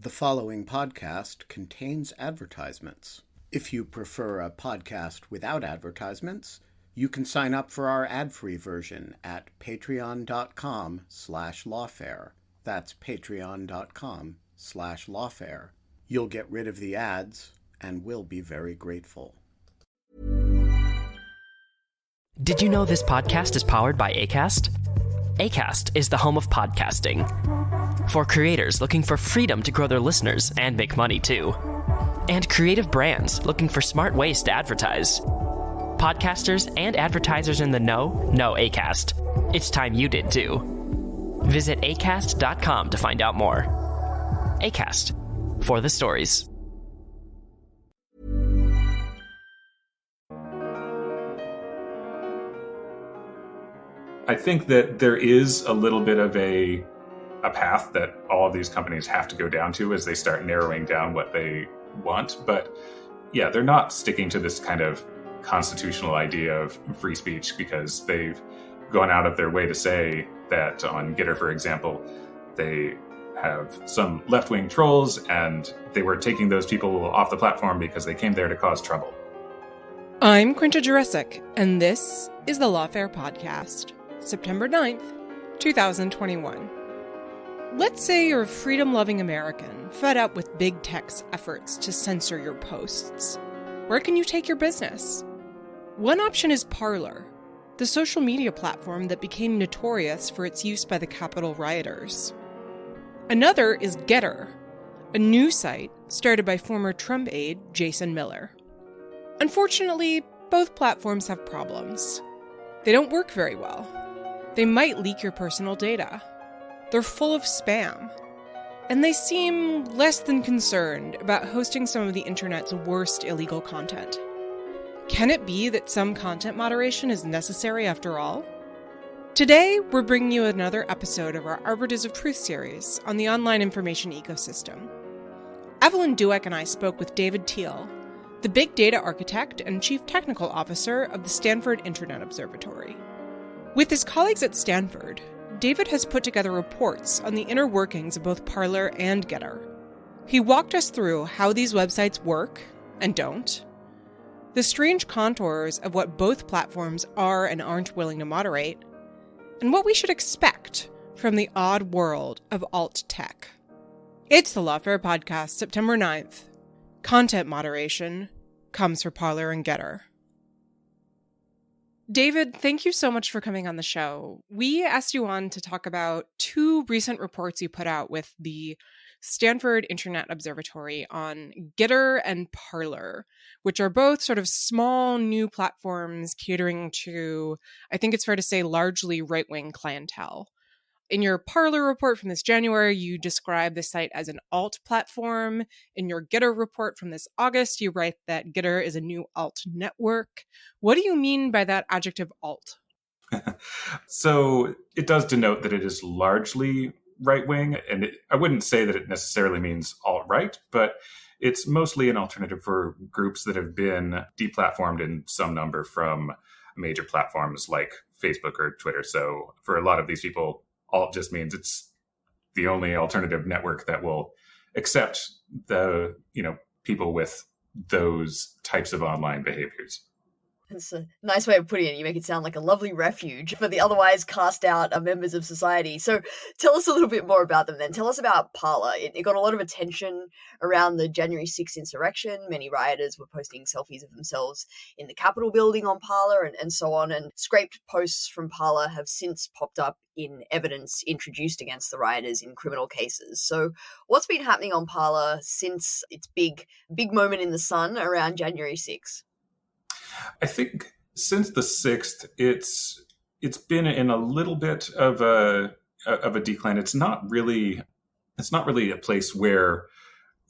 The following podcast contains advertisements. If you prefer a podcast without advertisements, you can sign up for our ad-free version at patreon.com/lawfare. That's patreon.com/lawfare. You'll get rid of the ads, and we'll be very grateful. Did you know this podcast is powered by Acast? Acast is the home of podcasting. For creators looking for freedom to grow their listeners and make money too. And creative brands looking for smart ways to advertise. Podcasters and advertisers in the know Acast. It's time you did too. Visit acast.com to find out more. Acast, for the stories. I think that there is a little bit of a path that all of these companies have to go down to as they start narrowing down what they want. But yeah, they're not sticking to this kind of constitutional idea of free speech because they've gone out of their way to say that on Gettr, for example, they have some left-wing trolls and they were taking those people off the platform because they came there to cause trouble. I'm Quinta Jurecic, and this is the Lawfare Podcast, September 9th, 2021. Let's say you're a freedom-loving American fed up with big tech's efforts to censor your posts. Where can you take your business? One option is Parler, the social media platform that became notorious for its use by the Capitol rioters. Another is Gettr, a news site started by former Trump aide Jason Miller. Unfortunately, both platforms have problems. They don't work very well. They might leak your personal data. They're full of spam. And they seem less than concerned about hosting some of the internet's worst illegal content. Can it be that some content moderation is necessary after all? Today, we're bringing you another episode of our Arbiters of Truth series on the online information ecosystem. Evelyn Dueck and I spoke with David Teal, the big data architect and chief technical officer of the Stanford Internet Observatory. With his colleagues at Stanford, David has put together reports on the inner workings of both Parler and Gettr. He walked us through how these websites work and don't, the strange contours of what both platforms are and aren't willing to moderate, and what we should expect from the odd world of alt tech. It's the Lawfare Podcast, September 9th. Content moderation comes for Parler and Gettr. David, thank you so much for coming on the show. We asked you on to talk about two recent reports you put out with the Stanford Internet Observatory on Gettr and Parler, which are both sort of small new platforms catering to, I think it's fair to say, largely right-wing clientele. In your Parler report from this January, you describe the site as an alt platform. In your Gettr report from this August, you write that Gettr is a new alt network. What do you mean by that adjective alt? So it does denote that it is largely right-wing, and I wouldn't say that it necessarily means alt-right, but it's mostly an alternative for groups that have been deplatformed in some number from major platforms like Facebook or Twitter. So for a lot of these people, alt just means it's the only alternative network that will accept the, people with those types of online behaviors. It's a nice way of putting it. You make it sound like a lovely refuge for the otherwise cast out members of society. So tell us a little bit more about them then. Tell us about Parler. It got a lot of attention around the January 6th insurrection. Many rioters were posting selfies of themselves in the Capitol building on Parler and so on. And scraped posts from Parler have since popped up in evidence introduced against the rioters in criminal cases. So what's been happening on Parler since its big moment in the sun around January 6th? I think since the 6th, it's been in a little bit of a decline. It's not really a place where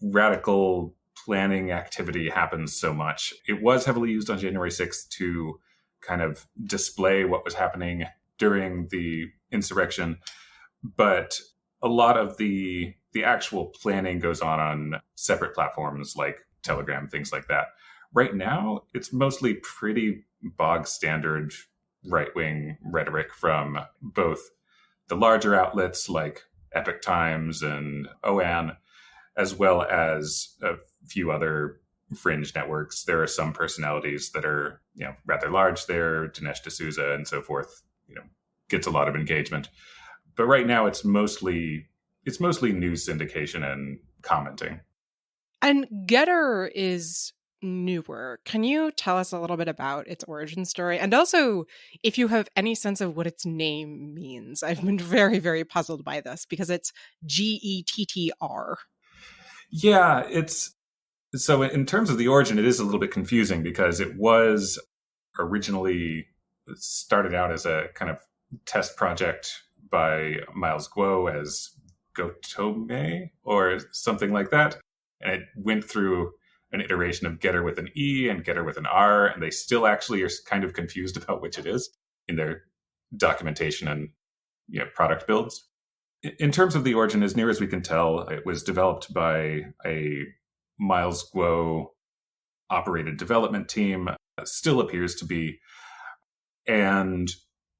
radical planning activity happens so much. It was heavily used on January 6th to kind of display what was happening during the insurrection, but a lot of the actual planning goes on separate platforms like Telegram, things like that. Right now, it's mostly pretty bog standard right-wing rhetoric from both the larger outlets like Epoch Times and OAN, as well as a few other fringe networks. There are some personalities that are, rather large there, Dinesh D'Souza and so forth, gets a lot of engagement. But right now it's mostly news syndication and commenting. And Gettr is newer. Can you tell us a little bit about its origin story? And also, if you have any sense of what its name means. I've been very, very puzzled by this because it's Gettr. Yeah, so in terms of the origin, it is a little bit confusing because it was originally started out as a kind of test project by Miles Guo as Gotome or something like that. And it went through an iteration of Gettr with an E and Gettr with an R, and they still actually are kind of confused about which it is in their documentation and product builds. In terms of the origin, as near as we can tell, it was developed by a Miles Guo operated development team, still appears to be. And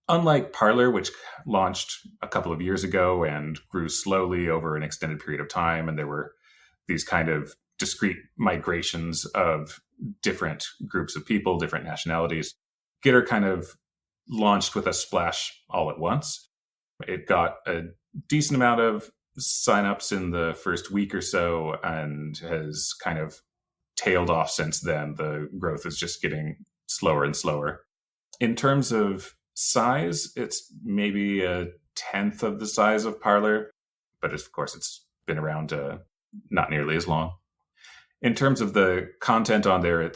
unlike Parler, which launched a couple of years ago and grew slowly over an extended period of time, and there were these kind of discrete migrations of different groups of people, different nationalities, Gettr kind of launched with a splash all at once. It got a decent amount of signups in the first week or so and has kind of tailed off since then. The growth is just getting slower and slower. In terms of size, it's maybe a tenth of the size of Parler, but of course it's been around not nearly as long. In terms of the content on there,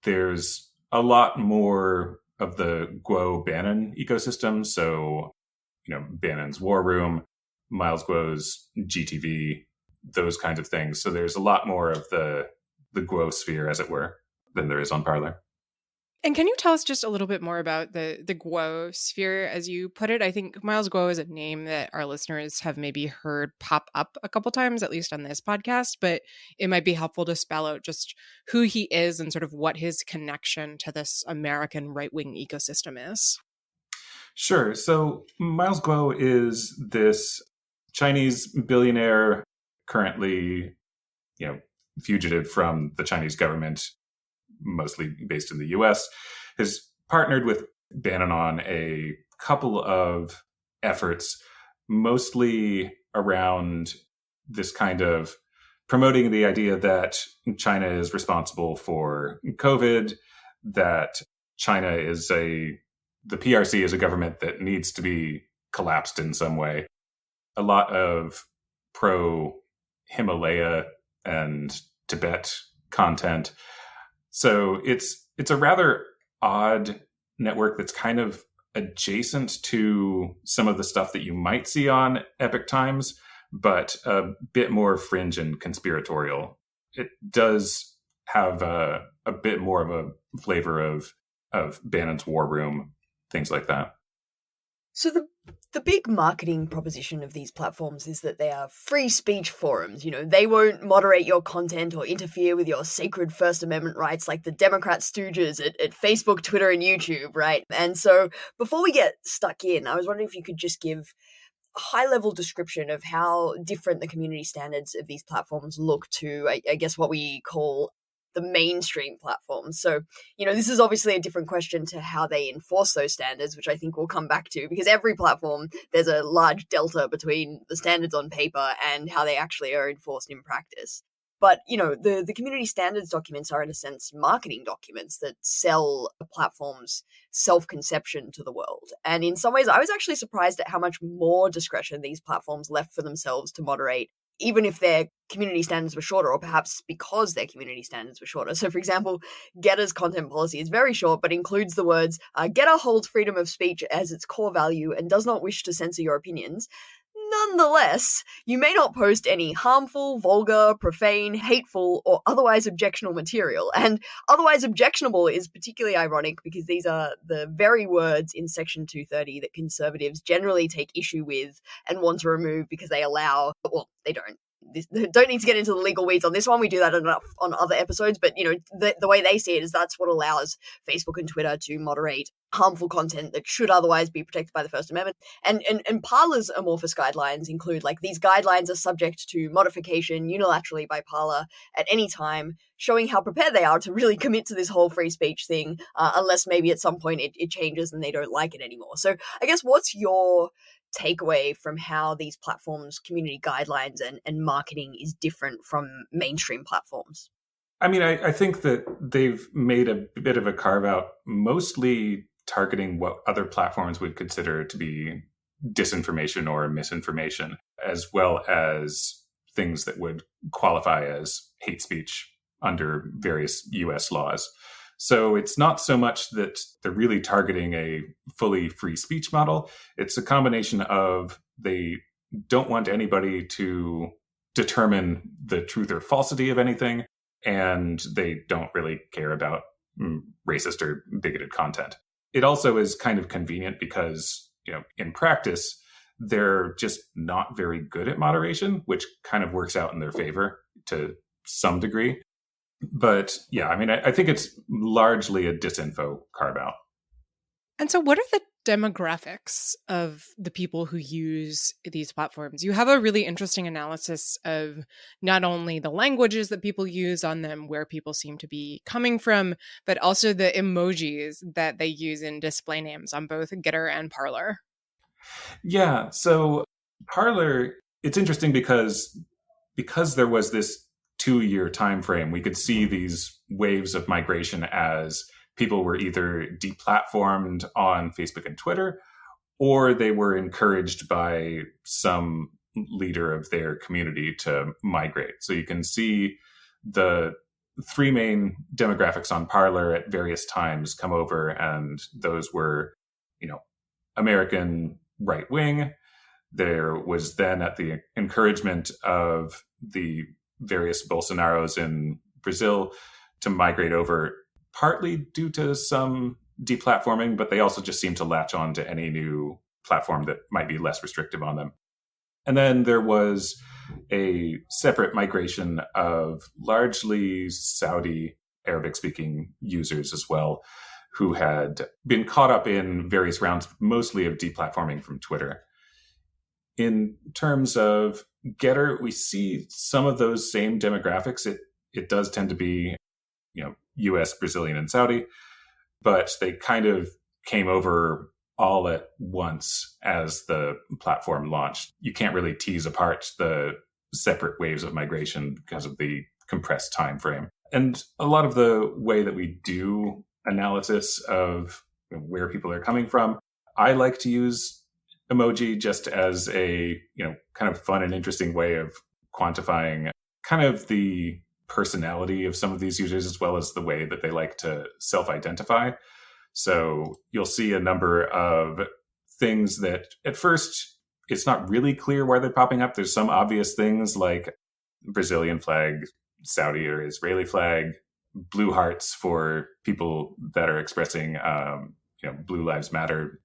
there's a lot more of the Guo Bannon ecosystem. So, Bannon's War Room, Miles Guo's GTV, those kinds of things. So there's a lot more of the Guo sphere, as it were, than there is on Parler. And can you tell us just a little bit more about the Guo sphere, as you put it? I think Miles Guo is a name that our listeners have maybe heard pop up a couple times, at least on this podcast, but it might be helpful to spell out just who he is and sort of what his connection to this American right-wing ecosystem is. Sure. So Miles Guo is this Chinese billionaire, currently, fugitive from the Chinese government, mostly based in the US, has partnered with Bannon on a couple of efforts, mostly around this kind of promoting the idea that China is responsible for COVID, that China is the PRC is a government that needs to be collapsed in some way. A lot of pro-Himalaya and Tibet content. So it's a rather odd network that's kind of adjacent to some of the stuff that you might see on Epoch Times, but a bit more fringe and conspiratorial. It does have a bit more of a flavor of Bannon's War Room, things like that. So the big marketing proposition of these platforms is that they are free speech forums. They won't moderate your content or interfere with your sacred First Amendment rights like the Democrat stooges at Facebook, Twitter, and YouTube, right? And so before we get stuck in, I was wondering if you could just give a high-level description of how different the community standards of these platforms look to, I guess, what we call the mainstream platforms. So, this is obviously a different question to how they enforce those standards, which I think we'll come back to, because every platform, there's a large delta between the standards on paper and how they actually are enforced in practice. But, the community standards documents are, in a sense, marketing documents that sell a platform's self-conception to the world. And in some ways, I was actually surprised at how much more discretion these platforms left for themselves to moderate, even if their community standards were shorter, or perhaps because their community standards were shorter. So, for example, Gettr's content policy is very short, but includes the words, Gettr holds freedom of speech as its core value and does not wish to censor your opinions. Nonetheless, you may not post any harmful, vulgar, profane, hateful, or otherwise objectionable material. And otherwise objectionable is particularly ironic because these are the very words in Section 230 that conservatives generally take issue with and want to remove because they they don't. Don't need to get into the legal weeds on this one. We do that enough on other episodes. But, the way they see it is that's what allows Facebook and Twitter to moderate harmful content that should otherwise be protected by the First Amendment. And Parler's amorphous guidelines include, like, these guidelines are subject to modification unilaterally by Parler at any time, showing how prepared they are to really commit to this whole free speech thing, unless maybe at some point it changes and they don't like it anymore. So I guess what's your takeaway from how these platforms' community guidelines and marketing is different from mainstream platforms? I mean, I think that they've made a bit of a carve out, mostly targeting what other platforms would consider to be disinformation or misinformation, as well as things that would qualify as hate speech under various US laws. So it's not so much that they're really targeting a fully free speech model. It's a combination of they don't want anybody to determine the truth or falsity of anything, and they don't really care about racist or bigoted content. It also is kind of convenient because, in practice, they're just not very good at moderation, which kind of works out in their favor to some degree. But yeah, I mean, I think it's largely a disinfo carve out. And so what are the demographics of the people who use these platforms? You have a really interesting analysis of not only the languages that people use on them, where people seem to be coming from, but also the emojis that they use in display names on both Gettr and Parler. Yeah, so Parler, it's interesting because there was this 2-year time frame, we could see these waves of migration as people were either deplatformed on Facebook and Twitter, or they were encouraged by some leader of their community to migrate. So you can see the 3 main demographics on Parler at various times come over, and those were, American right wing. There was then, at the encouragement of the various Bolsonaros in Brazil, to migrate over, partly due to some deplatforming, but they also just seem to latch on to any new platform that might be less restrictive on them. And then there was a separate migration of largely Saudi Arabic-speaking users as well, who had been caught up in various rounds, mostly of deplatforming from Twitter. In terms of Gettr, we see some of those same demographics. It does tend to be, US, Brazilian, and Saudi, but they kind of came over all at once as the platform launched. You can't really tease apart the separate waves of migration because of the compressed time frame. And a lot of the way that we do analysis of where people are coming from, I like to use emoji just as a, kind of fun and interesting way of quantifying kind of the personality of some of these users, as well as the way that they like to self-identify. So you'll see a number of things that at first it's not really clear why they're popping up. There's some obvious things like Brazilian flag, Saudi or Israeli flag, blue hearts for people that are expressing, Blue Lives Matter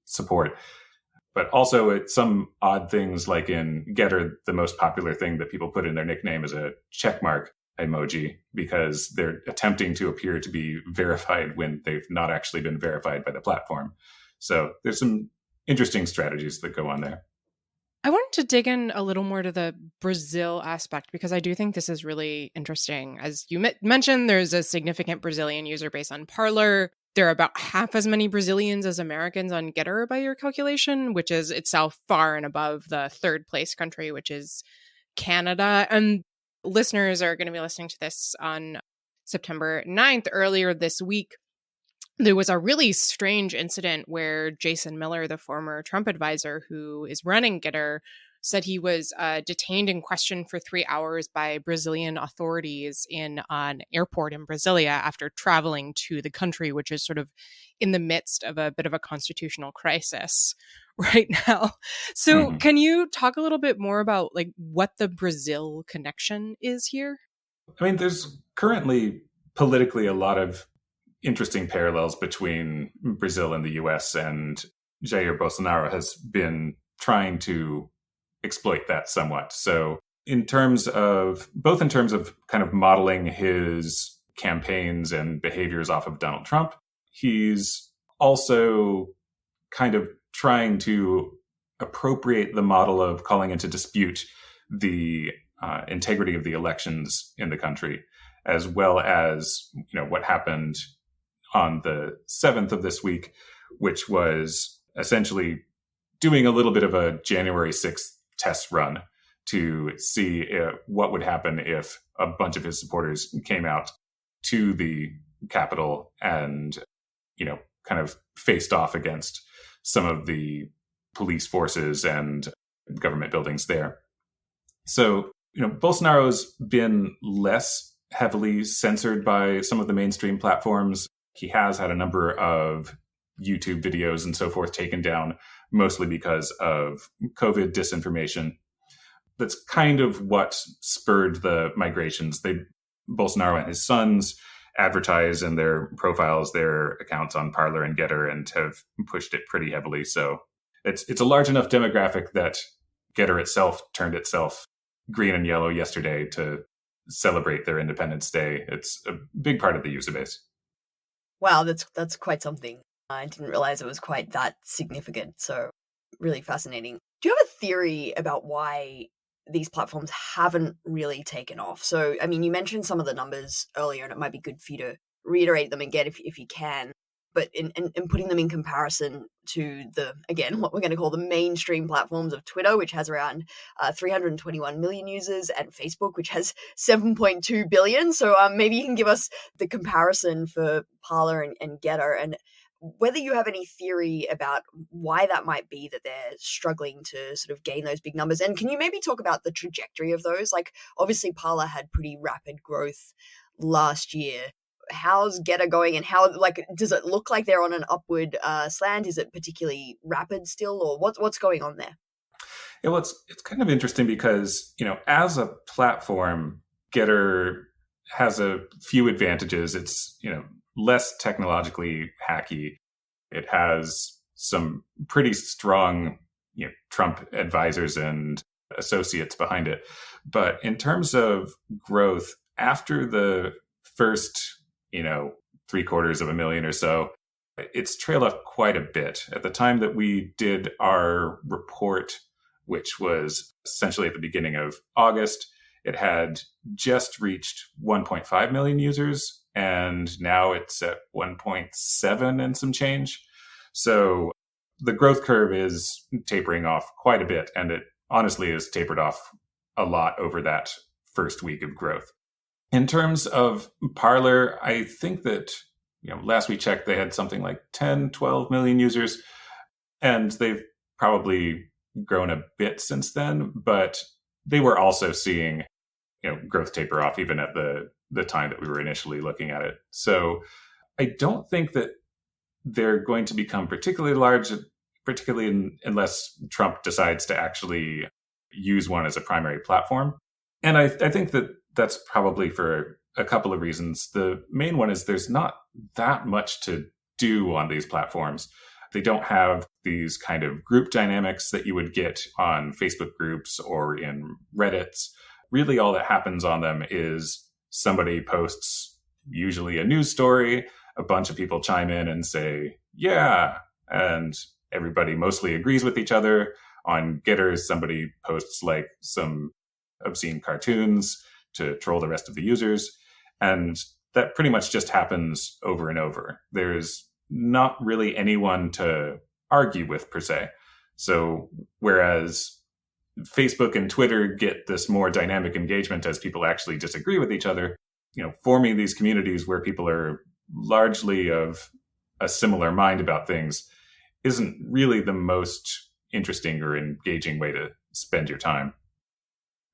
support. But also it's some odd things, like in Gettr, the most popular thing that people put in their nickname is a checkmark emoji, because they're attempting to appear to be verified when they've not actually been verified by the platform. So there's some interesting strategies that go on there. I wanted to dig in a little more to the Brazil aspect, because I do think this is really interesting. As you mentioned, there's a significant Brazilian user base on Parler. There are about half as many Brazilians as Americans on Gettr by your calculation, which is itself far and above the 3rd place country, which is Canada. And listeners are going to be listening to this on September 9th. Earlier this week, there was a really strange incident where Jason Miller, the former Trump advisor who is running Gettr, said he was detained and questioned for 3 hours by Brazilian authorities in an airport in Brasilia after traveling to the country, which is sort of in the midst of a bit of a constitutional crisis right now. So Can you talk a little bit more about like what the Brazil connection is here? I mean, there's currently politically a lot of interesting parallels between Brazil and the US, and Jair Bolsonaro has been trying to exploit that somewhat. So in terms of kind of modeling his campaigns and behaviors off of Donald Trump, he's also kind of trying to appropriate the model of calling into dispute the integrity of the elections in the country, as well as what happened on the 7th of this week, which was essentially doing a little bit of a January 6th test run to see what would happen if a bunch of his supporters came out to the Capitol and, kind of faced off against some of the police forces and government buildings there. So, Bolsonaro's been less heavily censored by some of the mainstream platforms. He has had a number of YouTube videos and so forth taken down, mostly because of COVID disinformation. That's kind of what spurred the migrations. Bolsonaro and his sons advertise in their profiles their accounts on Parler and Gettr and have pushed it pretty heavily. So it's a large enough demographic that Gettr itself turned itself green and yellow yesterday to celebrate their Independence Day. It's a big part of the user base. Wow, that's quite something. I didn't realize it was quite that significant. So really fascinating. Do you have a theory about why these platforms haven't really taken off? So, I mean, you mentioned some of the numbers earlier, and it might be good for you to reiterate them again if you can. But in putting them in comparison to what we're going to call the mainstream platforms of Twitter, which has around 321 million users, and Facebook, which has 7.2 billion. So maybe you can give us the comparison for Parler and Gettr, and whether you have any theory about why that might be that they're struggling to sort of gain those big numbers. And can you maybe talk about the trajectory of those? Like, obviously Parler had pretty rapid growth last year. How's Gettr going, and does it look like they're on an upward slant? Is it particularly rapid still, or what's going on there? Yeah, well, it's kind of interesting because, as a platform, Gettr has a few advantages. It's, less technologically hacky. It has some pretty strong, Trump advisors and associates behind it. But in terms of growth, after the first, 750,000 or so, it's trailed off quite a bit. At the time that we did our report, which was essentially at the beginning of August, it had just reached 1.5 million users, and now it's at 1.7 and some change. So the growth curve is tapering off quite a bit, and it honestly has tapered off a lot over that first week of growth. In terms of Parler, I think that, last we checked, they had something like 10, 12 million users, and they've probably grown a bit since then, but they were also seeing, growth taper off even at the time that we were initially looking at it. So I don't think that they're going to become particularly large, particularly unless Trump decides to actually use one as a primary platform. And I think that that's probably for a couple of reasons. The main one is there's not that much to do on these platforms. They don't have these kind of group dynamics that you would get on Facebook groups or in Reddits. Really, all that happens on them is somebody posts usually a news story, a bunch of people chime in and say, yeah, and everybody mostly agrees with each other. On Gettr, somebody posts like some obscene cartoons to troll the rest of the users. And that pretty much just happens over and over. There's not really anyone to argue with per se. So whereas Facebook and Twitter get this more dynamic engagement as people actually disagree with each other, forming these communities where people are largely of a similar mind about things isn't really the most interesting or engaging way to spend your time.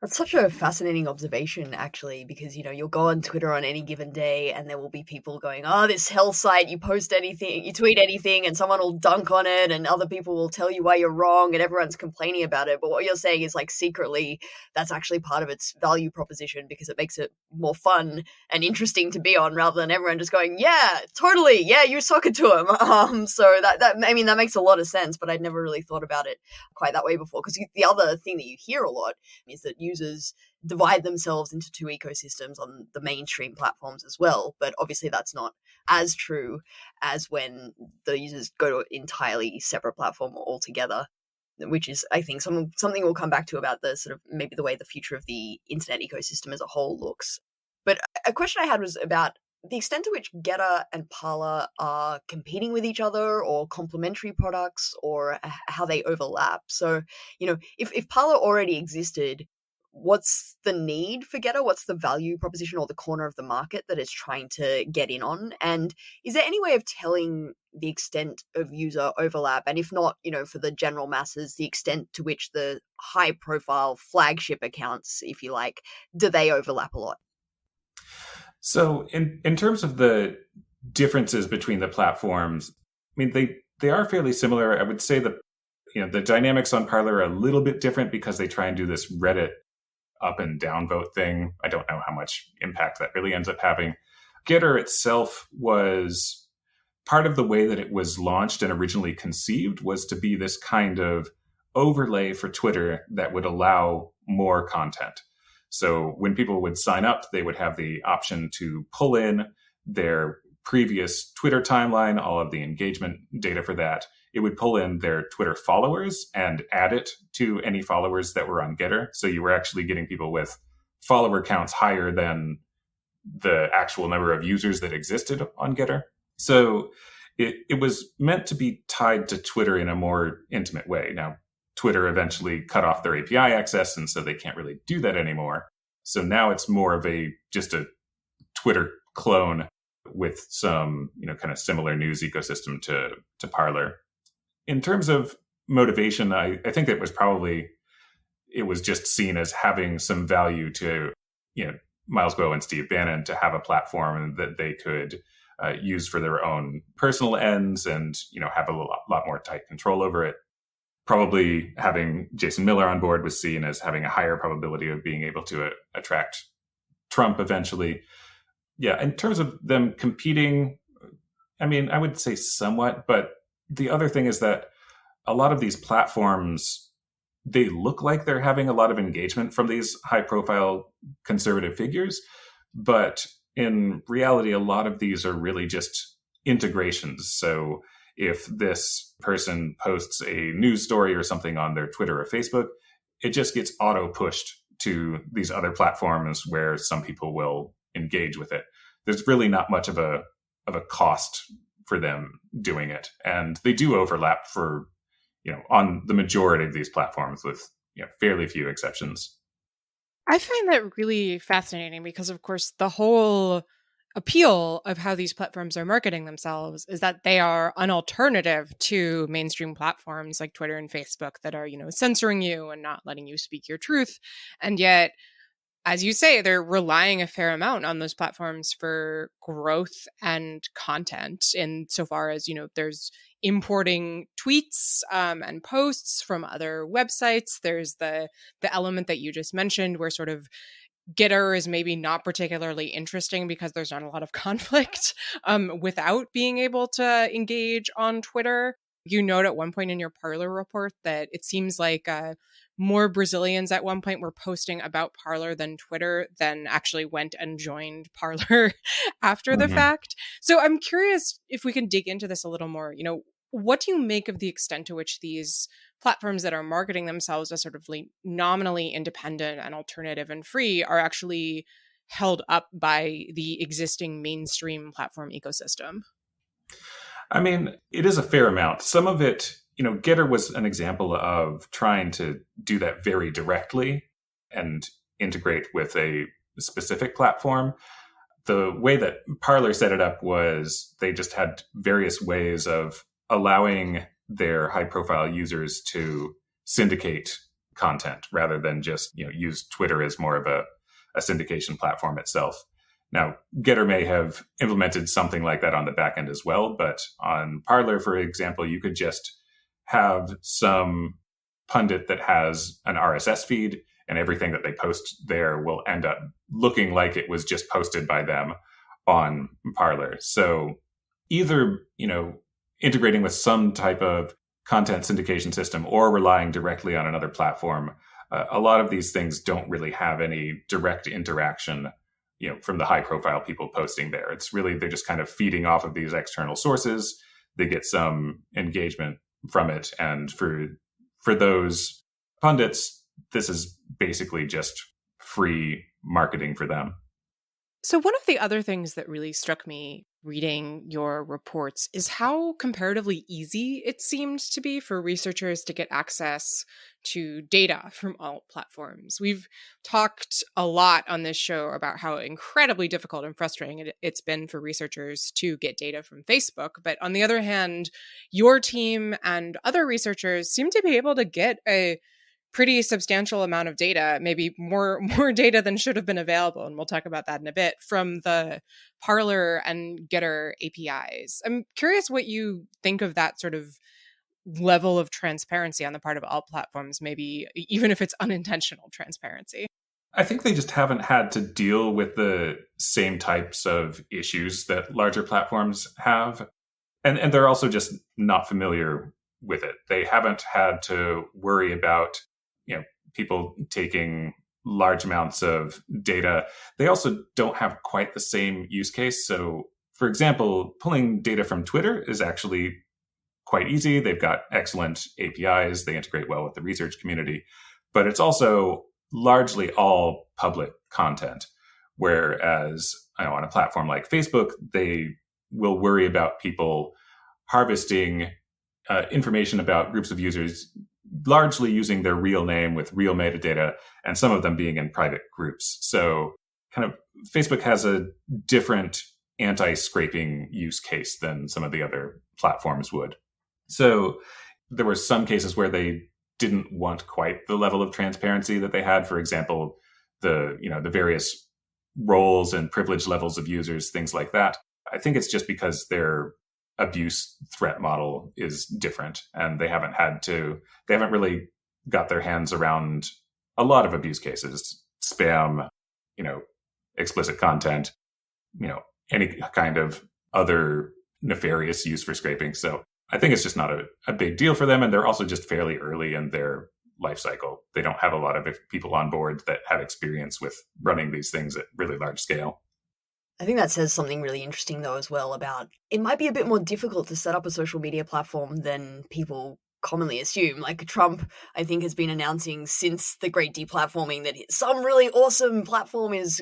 That's such a fascinating observation, actually, because, you'll go on Twitter on any given day and there will be people going, this hell site, you post anything, you tweet anything and someone will dunk on it and other people will tell you why you're wrong and everyone's complaining about it. But what you're saying is secretly that's actually part of its value proposition because it makes it more fun and interesting to be on rather than everyone just going, yeah, totally. Yeah, you suck it to him. So that makes a lot of sense, but I'd never really thought about it quite that way before. Because the other thing that you hear a lot is that users divide themselves into two ecosystems on the mainstream platforms as well. But obviously that's not as true as when the users go to an entirely separate platform altogether, which is, I think, something we'll come back to about the sort of maybe the way the future of the internet ecosystem as a whole looks. But a question I had was about the extent to which Gettr and Parler are competing with each other or complementary products, or how they overlap. So, if Parler already existed, what's the need for Gettr? What's the value proposition or the corner of the market that it's trying to get in on? And is there any way of telling the extent of user overlap? And if not, for the general masses, the extent to which the high profile flagship accounts, if you like, do they overlap a lot? So in terms of the differences between the platforms, I mean, they are fairly similar. I would say that, the dynamics on Parler are a little bit different because they try and do this Reddit up and down vote thing. I don't know how much impact that really ends up having. Gettr itself was part of the way that it was launched and originally conceived was to be this kind of overlay for Twitter that would allow more content. So when people would sign up, they would have the option to pull in their previous Twitter timeline, all of the engagement data for that. It would pull in their Twitter followers and add it to any followers that were on Gettr. So you were actually getting people with follower counts higher than the actual number of users that existed on Gettr. So it was meant to be tied to Twitter in a more intimate way. Now, Twitter eventually cut off their API access, and so they can't really do that anymore. So now it's more of just a Twitter clone with some, kind of similar news ecosystem to Parler. In terms of motivation, I think it was just seen as having some value to, Miles Guo and Steve Bannon to have a platform that they could use for their own personal ends and, have a lot more tight control over it. Probably having Jason Miller on board was seen as having a higher probability of being able to attract Trump eventually. Yeah, in terms of them competing, I mean, I would say somewhat, but the other thing is that a lot of these platforms, they look like they're having a lot of engagement from these high-profile conservative figures, but in reality, a lot of these are really just integrations. So if this person posts a news story or something on their Twitter or Facebook, it just gets auto-pushed to these other platforms where some people will engage with it. There's really not much of a cost for them doing it. And they do overlap for, on the majority of these platforms with, fairly few exceptions. I find that really fascinating because, of course, the whole appeal of how these platforms are marketing themselves is that they are an alternative to mainstream platforms like Twitter and Facebook that are, censoring you and not letting you speak your truth. And yet, as you say, they're relying a fair amount on those platforms for growth and content in so far as, there's importing tweets and posts from other websites. There's the element that you just mentioned where sort of Gettr is maybe not particularly interesting because there's not a lot of conflict without being able to engage on Twitter. You note at one point in your Parler report that it seems like more Brazilians at one point were posting about Parler than Twitter than actually went and joined Parler after the fact. So I'm curious if we can dig into this a little more. What do you make of the extent to which these platforms that are marketing themselves as sort of nominally independent and alternative and free are actually held up by the existing mainstream platform ecosystem? I mean, it is a fair amount. Some of it, Gettr was an example of trying to do that very directly and integrate with a specific platform. The way that Parler set it up was they just had various ways of allowing their high-profile users to syndicate content rather than just use Twitter as more of a syndication platform itself. Now, Gettr may have implemented something like that on the back end as well, but on Parler, for example, you could just have some pundit that has an RSS feed, and everything that they post there will end up looking like it was just posted by them on Parler. So either, integrating with some type of content syndication system or relying directly on another platform a lot of these things don't really have any direct interaction, from the high profile people posting there. It's really, they're just kind of feeding off of these external sources. They get some engagement from it. And for those pundits, this is basically just free marketing for them. So one of the other things that really struck me reading your reports is how comparatively easy it seemed to be for researchers to get access to data from alt platforms. We've talked a lot on this show about how incredibly difficult and frustrating it's been for researchers to get data from Facebook. But on the other hand, your team and other researchers seem to be able to get a pretty substantial amount of data, maybe more data than should have been available. And we'll talk about that in a bit, from the Parler and Gettr APIs. I'm curious what you think of that sort of level of transparency on the part of alt platforms, maybe even if it's unintentional transparency. I think they just haven't had to deal with the same types of issues that larger platforms have. And they're also just not familiar with it. They haven't had to worry about people taking large amounts of data. They also don't have quite the same use case. So, for example, pulling data from Twitter is actually quite easy. They've got excellent APIs. They integrate well with the research community, but it's also largely all public content. Whereas on a platform like Facebook, they will worry about people harvesting information about groups of users, largely using their real name with real metadata, and some of them being in private groups. So kind of Facebook has a different anti-scraping use case than some of the other platforms would. So there were some cases where they didn't want quite the level of transparency that they had. For example, the various roles and privilege levels of users, things like that. I think it's just because their abuse threat model is different, and they haven't really got their hands around a lot of abuse cases, spam, explicit content, any kind of other nefarious use for scraping. So I think it's just not a big deal for them. And they're also just fairly early in their life cycle. They don't have a lot of people on board that have experience with running these things at really large scale. I think that says something really interesting, though, as well, about it might be a bit more difficult to set up a social media platform than people commonly assume. Like Trump, I think, has been announcing since the great deplatforming that some really awesome platform is,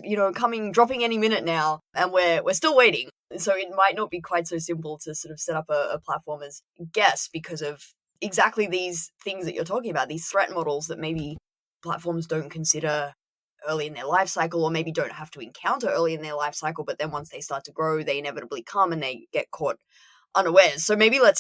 dropping any minute now, and we're still waiting. So it might not be quite so simple to sort of set up a platform as guess, because of exactly these things that you're talking about, these threat models that maybe platforms don't consider early in their life cycle, or maybe don't have to encounter early in their life cycle, but then once they start to grow, they inevitably come and they get caught unawares. So maybe I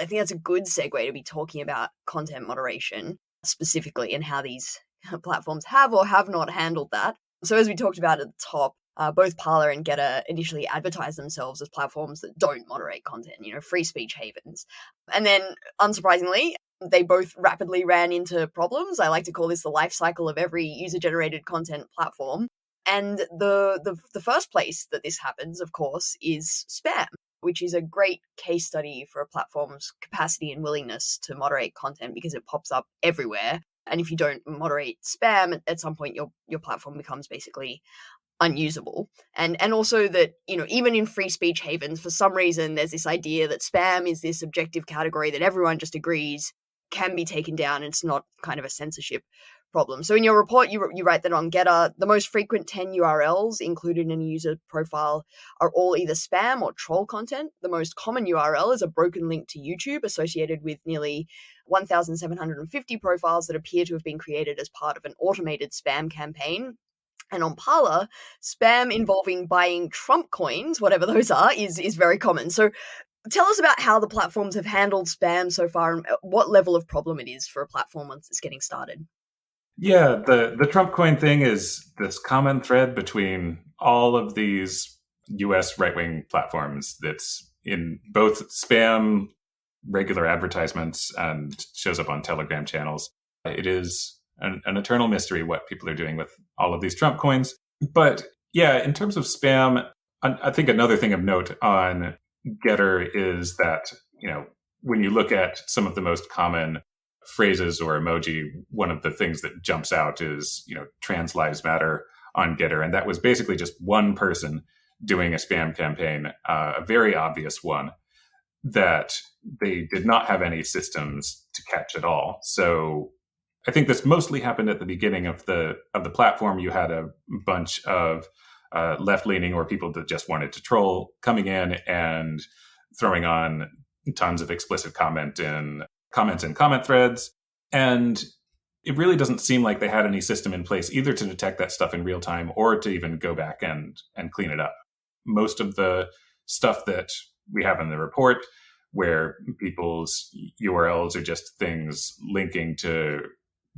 think that's a good segue to be talking about content moderation specifically, and how these platforms have or have not handled that. So as we talked about at the top, both Parler and Gettr initially advertise themselves as platforms that don't moderate content, free speech havens. And then, unsurprisingly, they both rapidly ran into problems. I like to call this the life cycle of every user-generated content platform. And the first place that this happens, of course, is spam, which is a great case study for a platform's capacity and willingness to moderate content, because it pops up everywhere. And if you don't moderate spam, at some point your platform becomes basically unusable. And also that, even in free speech havens, for some reason, there's this idea that spam is this objective category that everyone just agrees can be taken down. And it's not kind of a censorship problem. So in your report, you write that on Gettr, the most frequent 10 URLs included in a user profile are all either spam or troll content. The most common URL is a broken link to YouTube, associated with nearly 1,750 profiles that appear to have been created as part of an automated spam campaign. And on Parler, spam involving buying Trump coins, whatever those are, is very common. So tell us about how the platforms have handled spam so far, and what level of problem it is for a platform once it's getting started. Yeah, the Trump coin thing is this common thread between all of these US right-wing platforms that's in both spam, regular advertisements, and shows up on Telegram channels. It is an eternal mystery what people are doing with all of these Trump coins. But yeah, in terms of spam, I think another thing of note on Gettr is that, when you look at some of the most common phrases or emoji, one of the things that jumps out is, trans lives matter on Gettr. And that was basically just one person doing a spam campaign, a very obvious one that they did not have any systems to catch at all. So I think this mostly happened at the beginning of the platform. You had a bunch of left-leaning or people that just wanted to troll coming in and throwing on tons of explicit comments in comment threads. And it really doesn't seem like they had any system in place either to detect that stuff in real time or to even go back and clean it up. Most of the stuff that we have in the report where people's URLs are just things linking to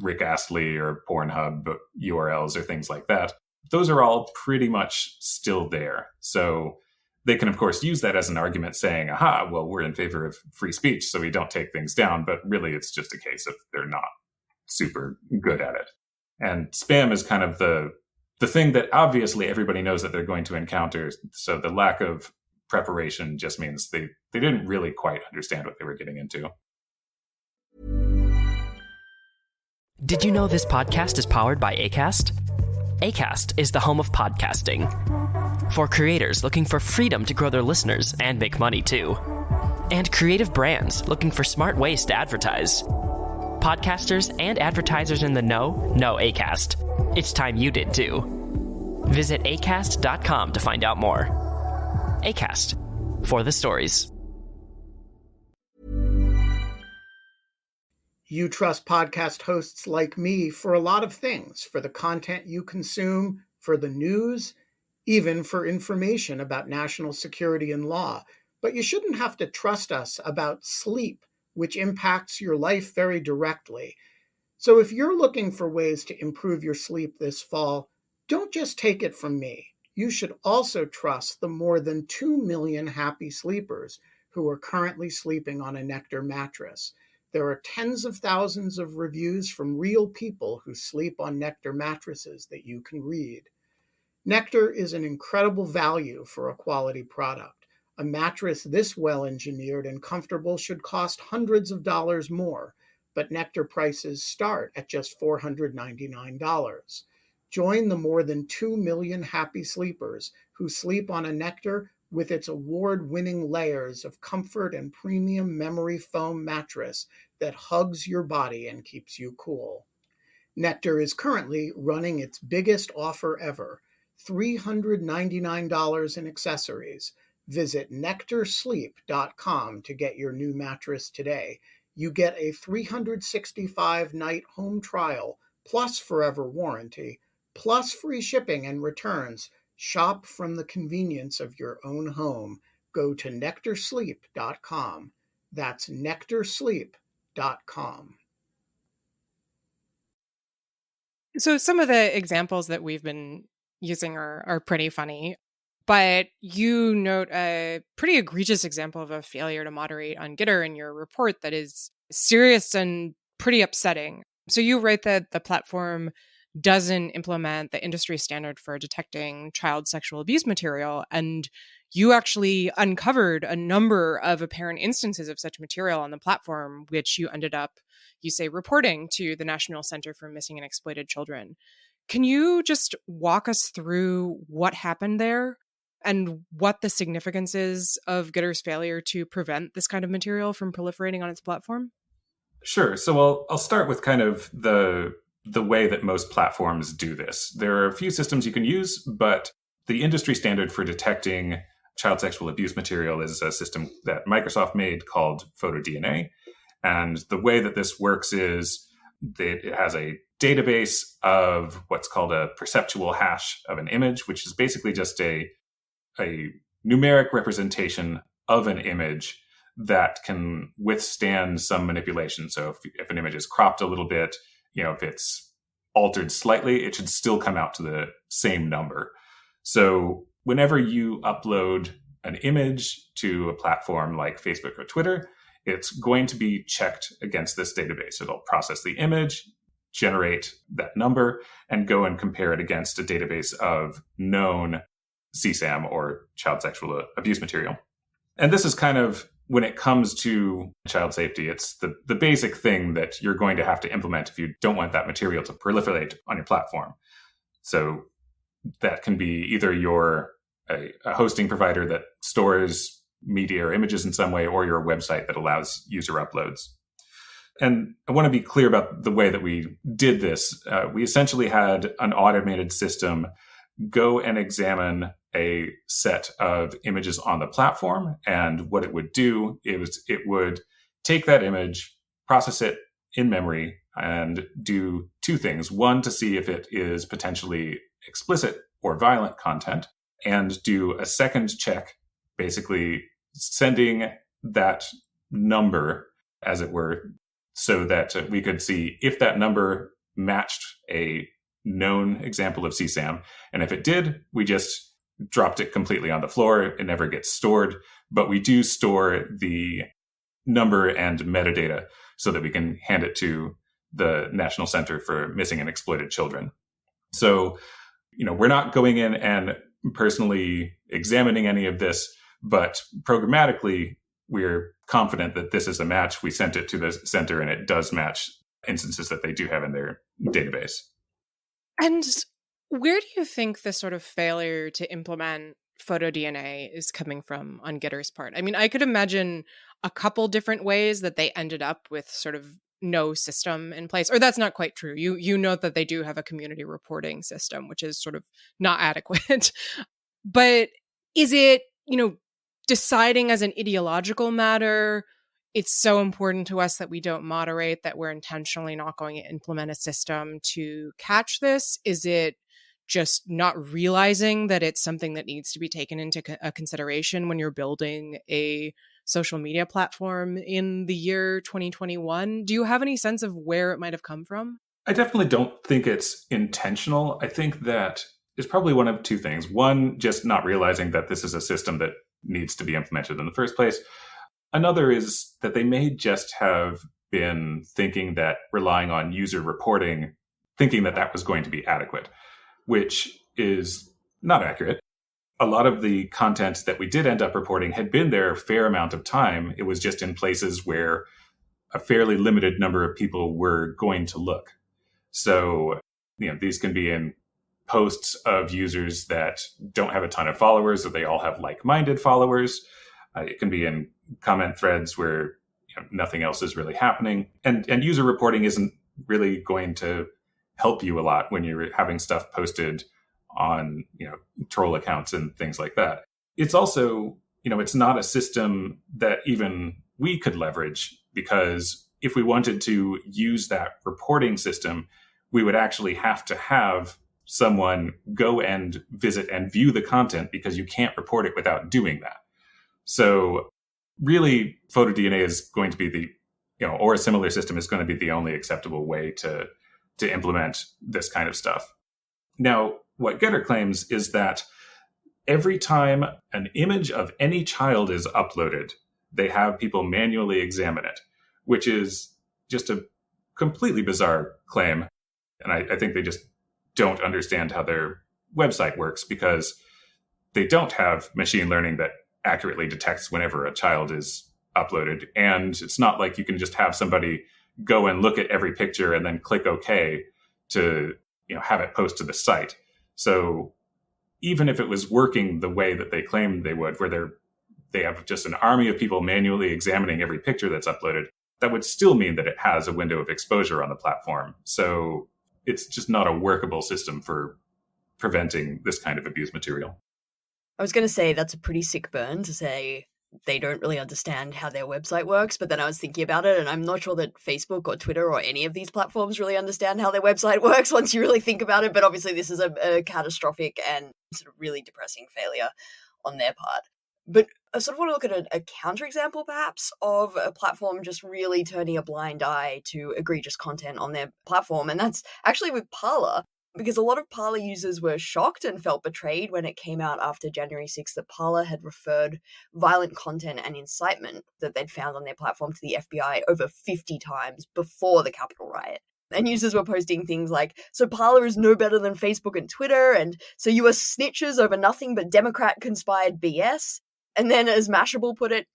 Rick Astley or Pornhub URLs or things like that, those are all pretty much still there. So they can, of course, use that as an argument saying, aha, well, we're in favor of free speech, so we don't take things down. But really, it's just a case of they're not super good at it. And spam is kind of the thing that obviously everybody knows that they're going to encounter. So the lack of preparation just means they didn't really quite understand what they were getting into. Did you know this podcast is powered by Acast? Acast is the home of podcasting. For creators looking for freedom to grow their listeners and make money too. And creative brands looking for smart ways to advertise. Podcasters and advertisers in the know Acast. It's time you did too. Visit acast.com to find out more. Acast, for the stories. You trust podcast hosts like me for a lot of things, for the content you consume, for the news, even for information about national security and law. But you shouldn't have to trust us about sleep, which impacts your life very directly. So if you're looking for ways to improve your sleep this fall, don't just take it from me. You should also trust the more than 2 million happy sleepers who are currently sleeping on a Gettr mattress. There are tens of thousands of reviews from real people who sleep on Gettr mattresses that you can read. Gettr is an incredible value for a quality product. A mattress this well-engineered and comfortable should cost hundreds of dollars more, but Gettr prices start at just $499. Join the more than 2 million happy sleepers who sleep on a Gettr with its award-winning layers of comfort and premium memory foam mattress that hugs your body and keeps you cool. Gettr is currently running its biggest offer ever, $399 in accessories. Visit nectarsleep.com to get your new mattress today. You get a 365-night home trial, plus forever warranty, plus free shipping and returns. Shop from the convenience of your own home. Go to nectarsleep.com. That's nectarsleep.com. So some of the examples that we've been using are pretty funny, but you note a pretty egregious example of a failure to moderate on Gettr in your report that is serious and pretty upsetting. So you write that the platform doesn't implement the industry standard for detecting child sexual abuse material, and you actually uncovered a number of apparent instances of such material on the platform, which you ended up, you say, reporting to the National Center for Missing and Exploited Children. Can you just walk us through what happened there and what the significance is of Gettr's failure to prevent this kind of material from proliferating on its platform? Sure. So I'll start with kind of the way that most platforms do this. There are a few systems you can use, but the industry standard for detecting child sexual abuse material is a system that Microsoft made called PhotoDNA. And the way that this works is that it has a database of what's called a perceptual hash of an image, which is basically just a numeric representation of an image that can withstand some manipulation. So if an image is cropped a little bit, if it's altered slightly, it should still come out to the same number. So whenever you upload an image to a platform like Facebook or Twitter, it's going to be checked against this database. It'll process the image, generate that number, and go and compare it against a database of known CSAM or child sexual abuse material. And this is kind of when it comes to child safety, it's the basic thing that you're going to have to implement if you don't want that material to proliferate on your platform. So that can be either a hosting provider that stores media or images in some way, or your website that allows user uploads. And I want to be clear about the way that we did this. We essentially had an automated system go and examine a set of images on the platform. And what it would do is it would take that image, process it in memory, and do two things. One, to see if it is potentially explicit or violent content, and do a second check, basically sending that number, as it were, so that we could see if that number matched a known example of CSAM. And if it did, we just dropped it completely on the floor. It never gets stored, but we do store the number and metadata so that we can hand it to the National Center for Missing and Exploited Children. So, we're not going in and personally examining any of this, but programmatically, we're confident that this is a match. We sent it to the center and it does match instances that they do have in their database. And where do you think this sort of failure to implement photo DNA is coming from on Gettr's part? I mean, I could imagine a couple different ways that they ended up with sort of no system in place, or that's not quite true. You note that they do have a community reporting system, which is sort of not adequate. But is it, deciding as an ideological matter, it's so important to us that we don't moderate, that we're intentionally not going to implement a system to catch this? Is it just not realizing that it's something that needs to be taken into consideration when you're building a social media platform in the year 2021? Do you have any sense of where it might have come from? I definitely don't think it's intentional. I think that it's probably one of two things. One, just not realizing that this is a system that needs to be implemented in the first place. Another is that they may just have been thinking that relying on user reporting, thinking that that was going to be adequate, which is not accurate. A lot of the content that we did end up reporting had been there a fair amount of time. It was just in places where a fairly limited number of people were going to look. So, these can be in posts of users that don't have a ton of followers, or they all have like-minded followers. It can be in comment threads where nothing else is really happening. And user reporting isn't really going to help you a lot when you're having stuff posted on troll accounts and things like that. It's also, it's not a system that even we could leverage, because if we wanted to use that reporting system, we would actually have to have someone go and visit and view the content, because you can't report it without doing that. So really, photo DNA is going to be or a similar system is going to be the only acceptable way to implement this kind of stuff. Now, what Gettr claims is that every time an image of any child is uploaded, they have people manually examine it, which is just a completely bizarre claim. And I think they just don't understand how their website works, because they don't have machine learning that accurately detects whenever a child is uploaded. And it's not like you can just have somebody go and look at every picture and then click OK to have it post to the site. So even if it was working the way that they claim they would, where they have just an army of people manually examining every picture that's uploaded, that would still mean that it has a window of exposure on the platform. So it's just not a workable system for preventing this kind of abuse material. I was going to say that's a pretty sick burn to say they don't really understand how their website works, but then I was thinking about it, and I'm not sure that Facebook or Twitter or any of these platforms really understand how their website works once you really think about it. But obviously this is a catastrophic and sort of really depressing failure on their part. But I sort of want to look at a counterexample, perhaps, of a platform just really turning a blind eye to egregious content on their platform, and that's actually with Parler. Because a lot of Parler users were shocked and felt betrayed when it came out after January 6th that Parler had referred violent content and incitement that they'd found on their platform to the FBI over 50 times before the Capitol riot. And users were posting things like, so Parler is no better than Facebook and Twitter, and so you are snitches over nothing but Democrat-conspired BS. And then, as Mashable put it,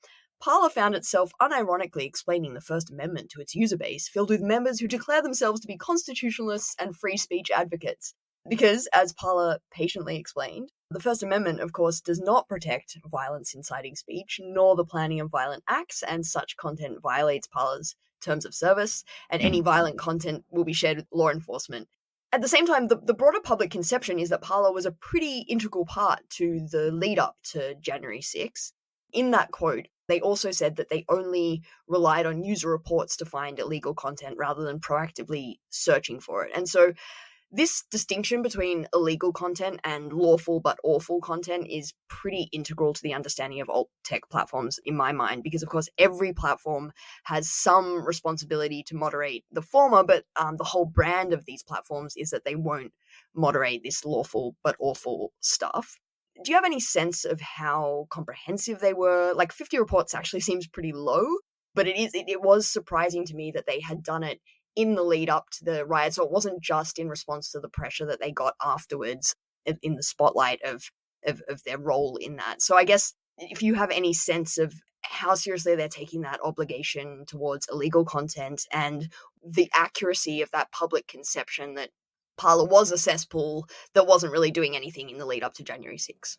Parler found itself unironically explaining the First Amendment to its user base, filled with members who declare themselves to be constitutionalists and free speech advocates. Because, as Parler patiently explained, the First Amendment, of course, does not protect violence inciting speech, nor the planning of violent acts, and such content violates Parler's terms of service, and any violent content will be shared with law enforcement. At the same time, the broader public conception is that Parler was a pretty integral part to the lead up to January 6th. In that quote, they also said that they only relied on user reports to find illegal content rather than proactively searching for it. And so this distinction between illegal content and lawful but awful content is pretty integral to the understanding of alt tech platforms in my mind, because of course every platform has some responsibility to moderate the former, but the whole brand of these platforms is that they won't moderate this lawful but awful stuff. Do you have any sense of how comprehensive they were? Like 50 reports actually seems pretty low, but it was surprising to me that they had done it in the lead up to the riot. So it wasn't just in response to the pressure that they got afterwards in the spotlight of their role in that. So I guess if you have any sense of how seriously they're taking that obligation towards illegal content and the accuracy of that public conception that Parler was a cesspool that wasn't really doing anything in the lead up to January 6th.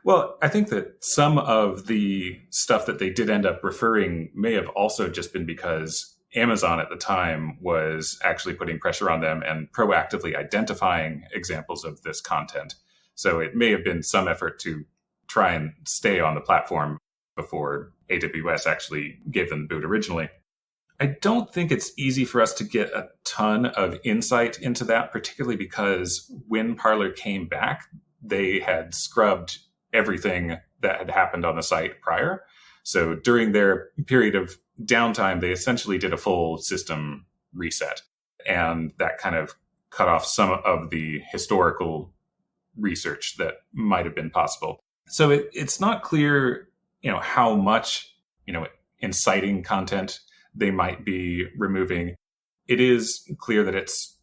Well, I think that some of the stuff that they did end up referring may have also just been because Amazon at the time was actually putting pressure on them and proactively identifying examples of this content. So it may have been some effort to try and stay on the platform before AWS actually gave them the boot originally. I don't think it's easy for us to get a ton of insight into that, particularly because when Parler came back, they had scrubbed everything that had happened on the site prior. So during their period of downtime, they essentially did a full system reset. And that kind of cut off some of the historical research that might have been possible. So it's not clear, how much, inciting content they might be removing. It is clear that it's,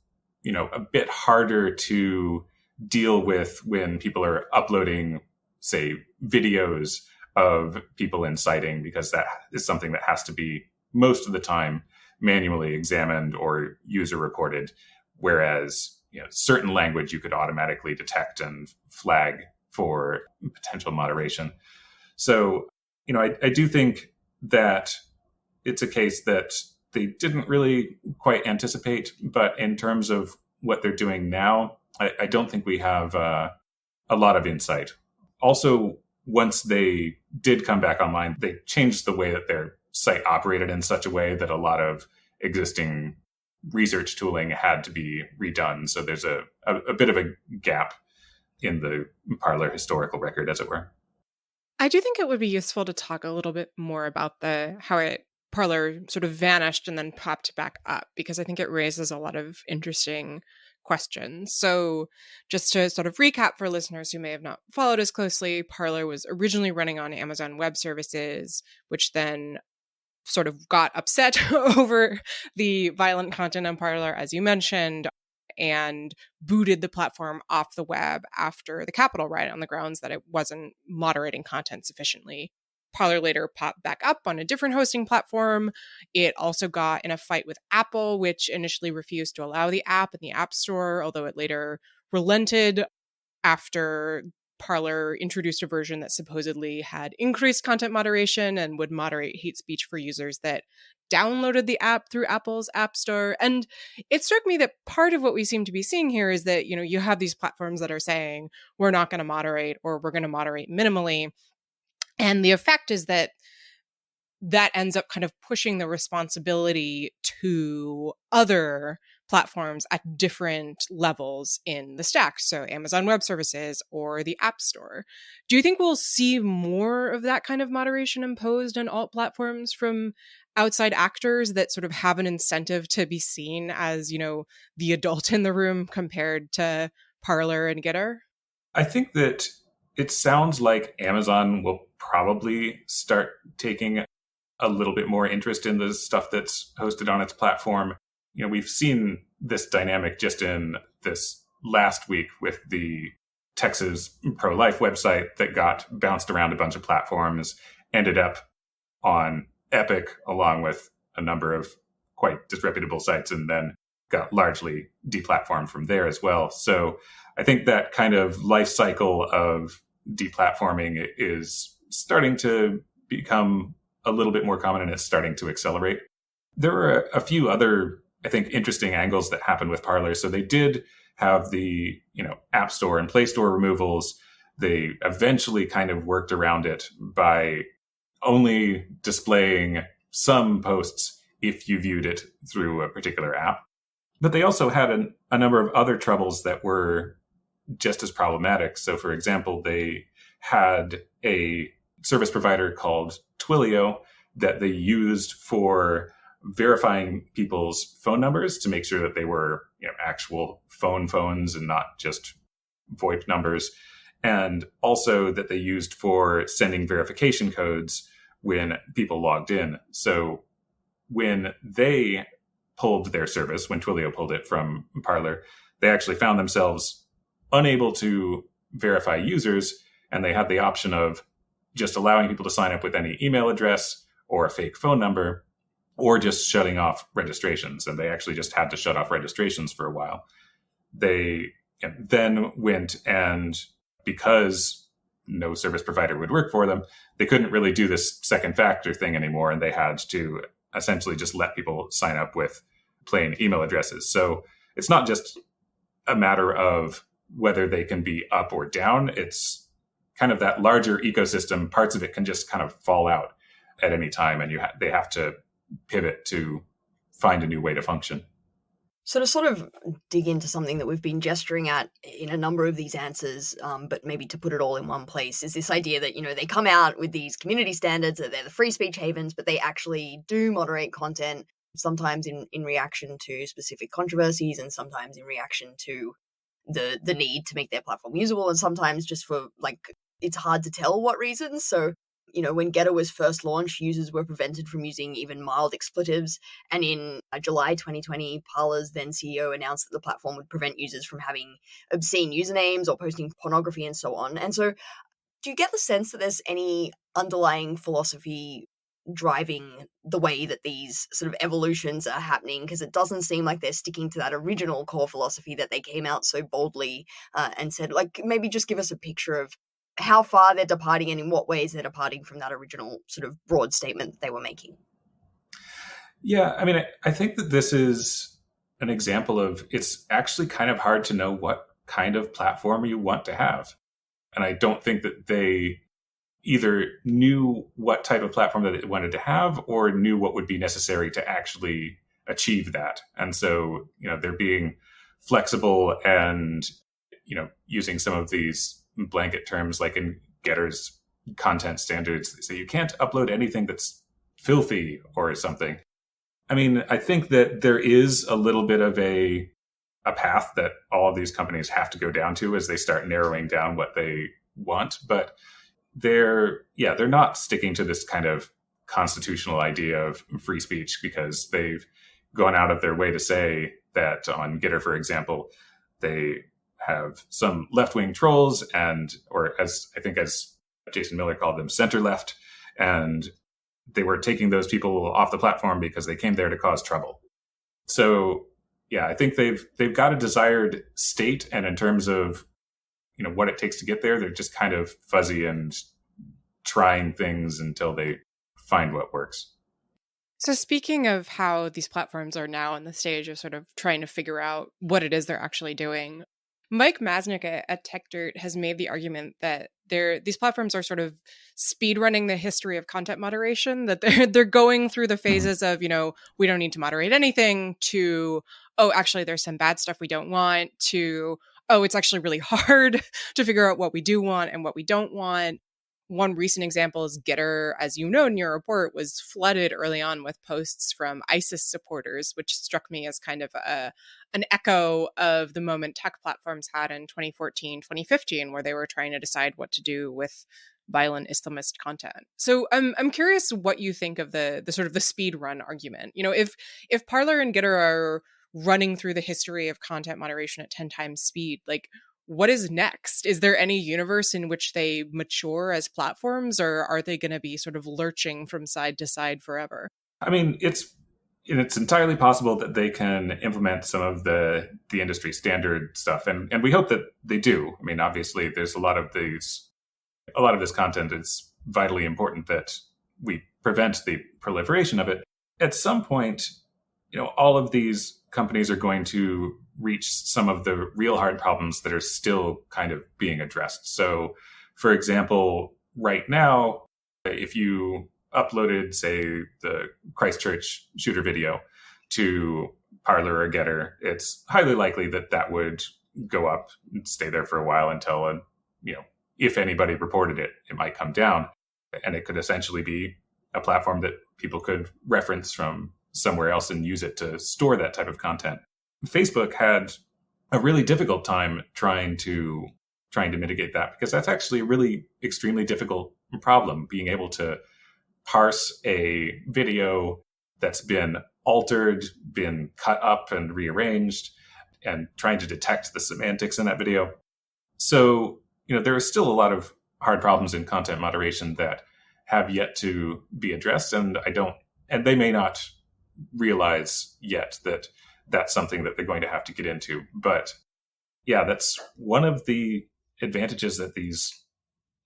a bit harder to deal with when people are uploading, say, videos of people inciting, because that is something that has to be most of the time manually examined or user reported. Whereas, certain language you could automatically detect and flag for potential moderation. So, I do think that it's a case that they didn't really quite anticipate, but in terms of what they're doing now, I don't think we have a lot of insight. Also, once they did come back online, they changed the way that their site operated in such a way that a lot of existing research tooling had to be redone. So there's a bit of a gap in the Parler historical record, as it were. I do think it would be useful to talk a little bit more about how Parler sort of vanished and then popped back up, because I think it raises a lot of interesting questions. So just to sort of recap for listeners who may have not followed as closely, Parler was originally running on Amazon Web Services, which then sort of got upset over the violent content on Parler, as you mentioned, and booted the platform off the web after the Capitol riot on the grounds that it wasn't moderating content sufficiently. Parler later popped back up on a different hosting platform. It also got in a fight with Apple, which initially refused to allow the app in the App Store, although it later relented after Parler introduced a version that supposedly had increased content moderation and would moderate hate speech for users that downloaded the app through Apple's App Store. And it struck me that part of what we seem to be seeing here is that, you have these platforms that are saying, we're not going to moderate, or we're going to moderate minimally. And the effect is that ends up kind of pushing the responsibility to other platforms at different levels in the stack. So Amazon Web Services or the App Store. Do you think we'll see more of that kind of moderation imposed on alt platforms from outside actors that sort of have an incentive to be seen as, the adult in the room compared to Parler and Gettr? I think that it sounds like Amazon will probably start taking a little bit more interest in the stuff that's hosted on its platform. We've seen this dynamic just in this last week with the Texas pro-life website that got bounced around a bunch of platforms. ended up on Epic along with a number of quite disreputable sites, and then got largely deplatformed from there as well. So I think that kind of life cycle of deplatforming is starting to become a little bit more common, and it's starting to accelerate. There were a few other, I think, interesting angles that happened with Parler. So they did have the, App Store and Play Store removals. They eventually kind of worked around it by only displaying some posts if you viewed it through a particular app. But they also had a number of other troubles that were just as problematic. So, for example, they had a service provider called Twilio that they used for verifying people's phone numbers to make sure that they were actual phones and not just VoIP numbers. And also that they used for sending verification codes when people logged in. So when they pulled their service, when Twilio pulled it from Parler, they actually found themselves unable to verify users, and they had the option of just allowing people to sign up with any email address or a fake phone number, or just shutting off registrations. And they actually just had to shut off registrations for a while. They then went, and because no service provider would work for them, they couldn't really do this second factor thing anymore. And they had to essentially just let people sign up with plain email addresses. So it's not just a matter of whether they can be up or down. It's kind of that larger ecosystem. Parts of it can just kind of fall out at any time, and they have to pivot to find a new way to function. So to sort of dig into something that we've been gesturing at in a number of these answers, but maybe to put it all in one place, is this idea that, they come out with these community standards, that they're the free speech havens, but they actually do moderate content, sometimes in reaction to specific controversies, and sometimes in reaction to the need to make their platform usable, and sometimes just for, it's hard to tell what reasons. So, when Gettr was first launched, users were prevented from using even mild expletives. And in July 2020, Parler's then CEO announced that the platform would prevent users from having obscene usernames or posting pornography and so on. And so do you get the sense that there's any underlying philosophy driving the way that these sort of evolutions are happening? Because it doesn't seem like they're sticking to that original core philosophy that they came out so boldly and said, maybe just give us a picture of how far they're departing and in what ways they're departing from that original sort of broad statement that they were making. Yeah, I mean, I think that this is an example of, it's actually kind of hard to know what kind of platform you want to have. And I don't think that they either knew what type of platform that they wanted to have or knew what would be necessary to actually achieve that. And so, they're being flexible and, using some of these blanket terms, like in Gettr's content standards, they say you can't upload anything that's filthy or something. I mean, I think that there is a little bit of a path that all of these companies have to go down to as they start narrowing down what they want, but they're not sticking to this kind of constitutional idea of free speech, because they've gone out of their way to say that on Gettr, for example, they have some left-wing trolls or as Jason Miller called them, center left, and they were taking those people off the platform because they came there to cause trouble. So yeah, I think they've got a desired state, and in terms of what it takes to get there, they're just kind of fuzzy and trying things until they find what works. So speaking of how these platforms are now in the stage of sort of trying to figure out what it is they're actually doing, Mike Masnick at Gettr has made the argument that these platforms are sort of speedrunning the history of content moderation, that they're going through the phases of, we don't need to moderate anything, to, oh, actually there's some bad stuff we don't want, to, oh, it's actually really hard to figure out what we do want and what we don't want. One recent example is Gettr, as you know in your report, was flooded early on with posts from ISIS supporters, which struck me as kind of an echo of the moment tech platforms had in 2014, 2015, where they were trying to decide what to do with violent Islamist content. So I'm curious what you think of the sort of the speed run argument. If Parler and Gettr are running through the history of content moderation at 10 times speed, what is next? Is there any universe in which they mature as platforms, or are they going to be sort of lurching from side to side forever? I mean, it's entirely possible that they can implement some of the industry standard stuff, and we hope that they do. I mean, obviously, there's a lot of this content. It's vitally important that we prevent the proliferation of it. At some point, all of these companies are going to reach some of the real hard problems that are still kind of being addressed. So, for example, right now, if you uploaded, say, the Christchurch shooter video to Parler or Gettr, it's highly likely that that would go up and stay there for a while until, if anybody reported it, it might come down. And it could essentially be a platform that people could reference from somewhere else and use it to store that type of content. Facebook had a really difficult time trying to mitigate that, because that's actually a really extremely difficult problem, being able to parse a video that's been altered, been cut up and rearranged, and trying to detect the semantics in that video. So, there are still a lot of hard problems in content moderation that have yet to be addressed, and they may not realize yet that that's something that they're going to have to get into. But yeah, that's one of the advantages that these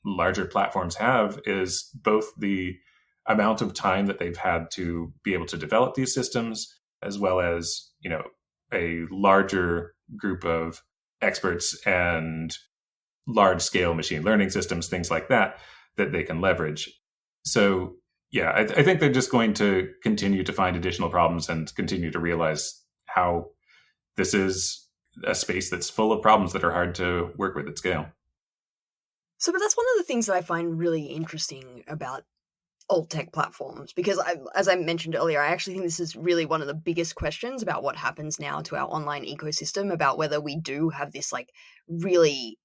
larger platforms have, is both the amount of time that they've had to be able to develop these systems, as well as, a larger group of experts and large scale machine learning systems, things like that they can leverage. So yeah, I think they're just going to continue to find additional problems and continue to realize how this is a space that's full of problems that are hard to work with at scale. So, but that's one of the things that I find really interesting about alt tech platforms, because as I mentioned earlier, I actually think this is really one of the biggest questions about what happens now to our online ecosystem, about whether we do have this really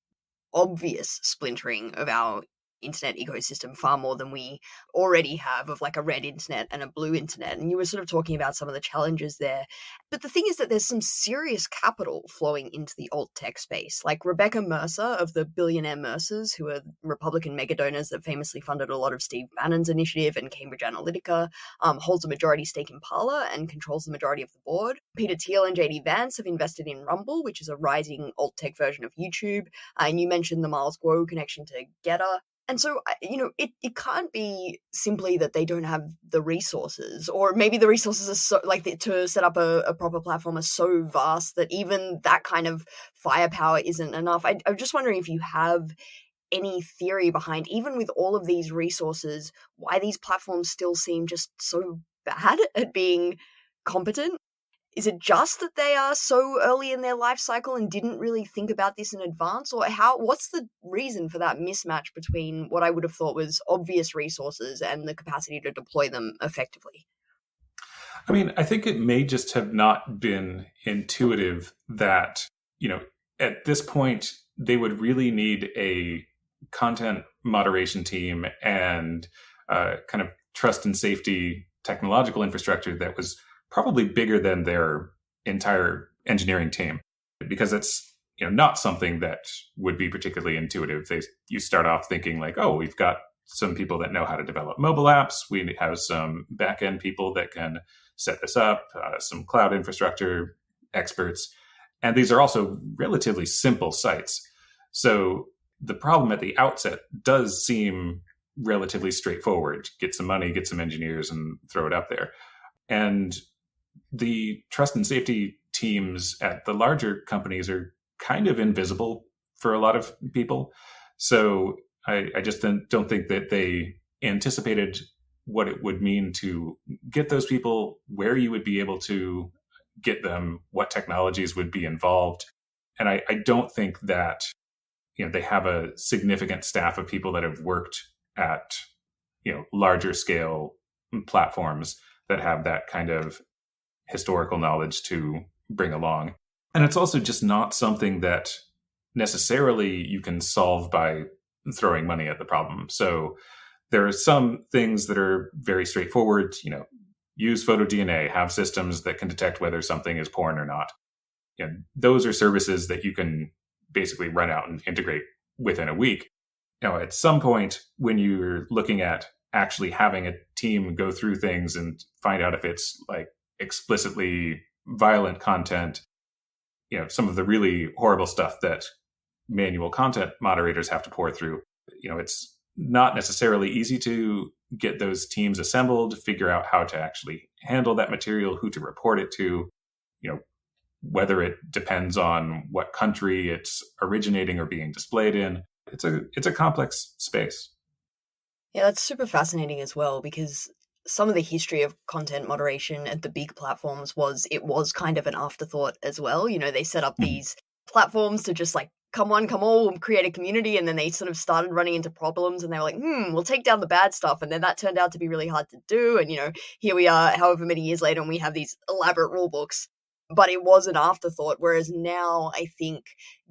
obvious splintering of our internet ecosystem, far more than we already have, of a red internet and a blue internet. And you were sort of talking about some of the challenges there. But the thing is that there's some serious capital flowing into the alt tech space. Like Rebecca Mercer of the Billionaire Mercers, who are Republican mega donors that famously funded a lot of Steve Bannon's initiative and Cambridge Analytica, holds a majority stake in Parler and controls the majority of the board. Peter Thiel and JD Vance have invested in Rumble, which is a rising alt tech version of YouTube. And you mentioned the Miles Guo connection to Gettr. And so, it can't be simply that they don't have the resources, or maybe the resources are so, to set up a proper platform are so vast that even that kind of firepower isn't enough. I'm just wondering if you have any theory behind, even with all of these resources, why these platforms still seem just so bad at being competent. Is it just that they are so early in their life cycle and didn't really think about this in advance? Or what's the reason for that mismatch between what I would have thought was obvious resources and the capacity to deploy them effectively? I mean, I think it may just have not been intuitive that, at this point, they would really need a content moderation team and kind of trust and safety technological infrastructure that was probably bigger than their entire engineering team, because it's not something that would be particularly intuitive. You start off thinking we've got some people that know how to develop mobile apps. We have some back-end people that can set this up, some cloud infrastructure experts. And these are also relatively simple sites. So the problem at the outset does seem relatively straightforward. Get some money, get some engineers, and throw it up there. And the trust and safety teams at the larger companies are kind of invisible for a lot of people. So I just don't think that they anticipated what it would mean to get those people, where you would be able to get them, what technologies would be involved. And I don't think that they have a significant staff of people that have worked at larger scale platforms that have that kind of historical knowledge to bring along. And it's also just not something that necessarily you can solve by throwing money at the problem. So there are some things that are very straightforward, use photo DNA, have systems that can detect whether something is porn or not. Those are services that you can basically run out and integrate within a week. At some point when you're looking at actually having a team go through things and find out if it's like explicitly violent content, some of the really horrible stuff that manual content moderators have to pour through, it's not necessarily easy to get those teams assembled, figure out how to actually handle that material, who to report it to, whether it depends on what country it's originating or being displayed in. It's a complex space. Yeah, that's super fascinating as well, because some of the history of content moderation at the big platforms was kind of an afterthought as well. They set up these platforms to just like, come one, come all, create a community, and then they sort of started running into problems, and they were like, we'll take down the bad stuff, and then that turned out to be really hard to do, and here we are however many years later, and we have these elaborate rule books. But it was an afterthought, whereas now I think,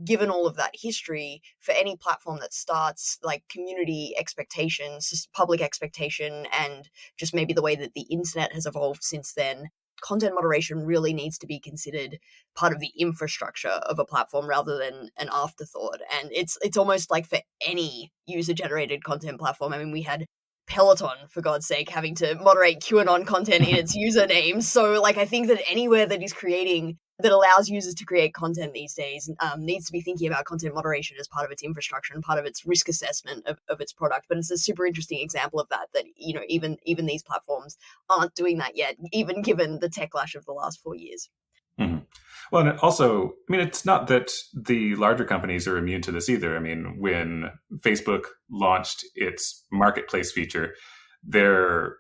given all of that history, for any platform that starts, like community expectations, just public expectation, and just maybe the way that the internet has evolved since then, content moderation really needs to be considered part of the infrastructure of a platform rather than an afterthought. And it's almost like for any user-generated content platform. I mean, we had Peloton, for God's sake, having to moderate QAnon content in its username. So, like, I think that anywhere that is creating, that allows users to create content these days, needs to be thinking about content moderation as part of its infrastructure and part of its risk assessment of its product. But it's a super interesting example of that, even these platforms aren't doing that yet, even given the techlash of the last 4 years. Mm-hmm. Well, and also, I mean, it's not that the larger companies are immune to this either. I mean, when Facebook launched its marketplace feature, there,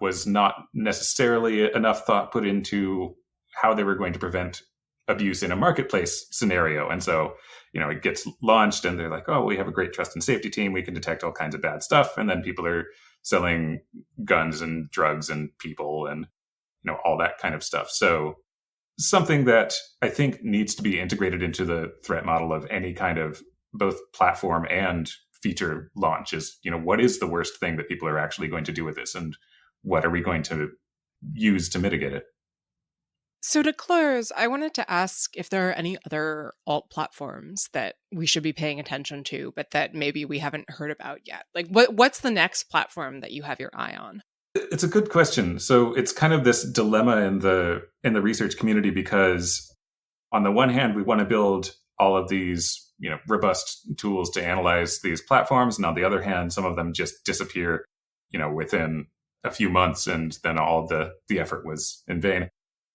was not necessarily enough thought put into how they were going to prevent abuse in a marketplace scenario. And so, it gets launched and they're like, oh, we have a great trust and safety team. We can detect all kinds of bad stuff. And then people are selling guns and drugs and people and, all that kind of stuff. So something that I think needs to be integrated into the threat model of any kind of both platform and feature launch is, what is the worst thing that people are actually going to do with this? And what are we going to use to mitigate it? So to close, I wanted to ask if there are any other alt platforms that we should be paying attention to, but that maybe we haven't heard about yet. Like what's the next platform that you have your eye on? It's a good question. So it's kind of this dilemma in the research community, because on the one hand, we want to build all of these, robust tools to analyze these platforms. And on the other hand, some of them just disappear, within a few months, and then all the effort was in vain.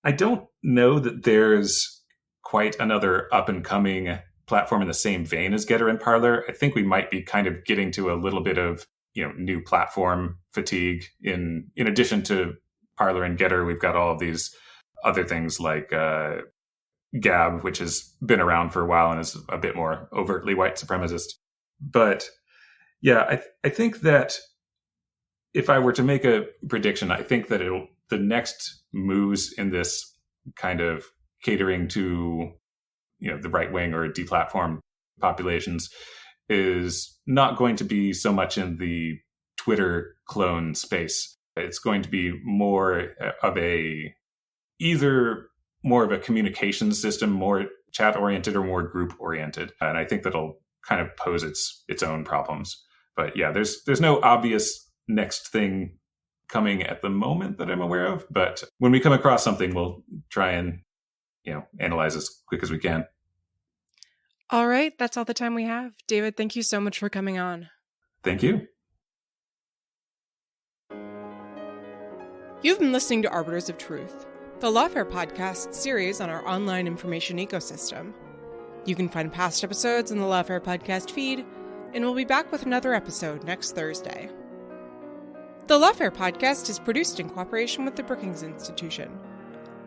I don't know that there's quite another up and coming platform in the same vein as Gettr and Parler. I think we might be kind of getting to a little bit of new platform fatigue. In addition to Parler and Gettr, we've got all of these other things like Gab, which has been around for a while and is a bit more overtly white supremacist. But yeah, I think that if I were to make a prediction, I think that the next moves in this kind of catering to the right wing or deplatformed populations is not going to be so much in the Twitter clone space. It's going to be either more of a communication system, more chat oriented or more group oriented. And I think that'll kind of pose its own problems. But yeah, there's no obvious next thing coming at the moment that I'm aware of. But when we come across something, we'll try and, analyze as quick as we can. All right. That's all the time we have. David, thank you so much for coming on. Thank you. You've been listening to Arbiters of Truth, the Lawfare podcast series on our online information ecosystem. You can find past episodes in the Lawfare podcast feed, and we'll be back with another episode next Thursday. The Lawfare podcast is produced in cooperation with the Brookings Institution.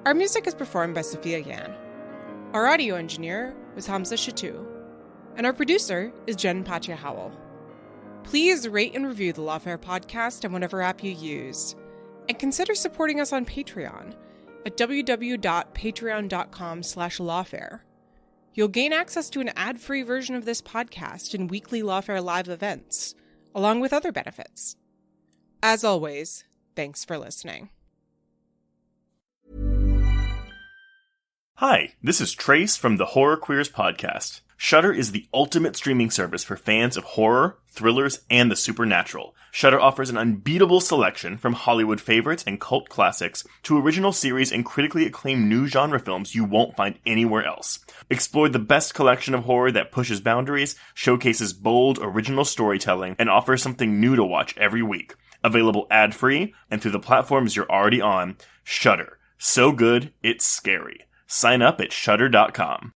Our music is performed by Sophia Yan. Our audio engineer was Hamza Shatu, and our producer is Jen Patja Howell. Please rate and review the Lawfare podcast on whatever app you use, and consider supporting us on Patreon at www.patreon.com/lawfare. You'll gain access to an ad-free version of this podcast and weekly Lawfare live events, along with other benefits. As always, thanks for listening. Hi, this is Trace from the Horror Queers podcast. Shudder is the ultimate streaming service for fans of horror, thrillers, and the supernatural. Shudder offers an unbeatable selection from Hollywood favorites and cult classics to original series and critically acclaimed new genre films you won't find anywhere else. Explore the best collection of horror that pushes boundaries, showcases bold, original storytelling, and offers something new to watch every week. Available ad-free and through the platforms you're already on. Shudder. So good, it's scary. Sign up at Shudder.com.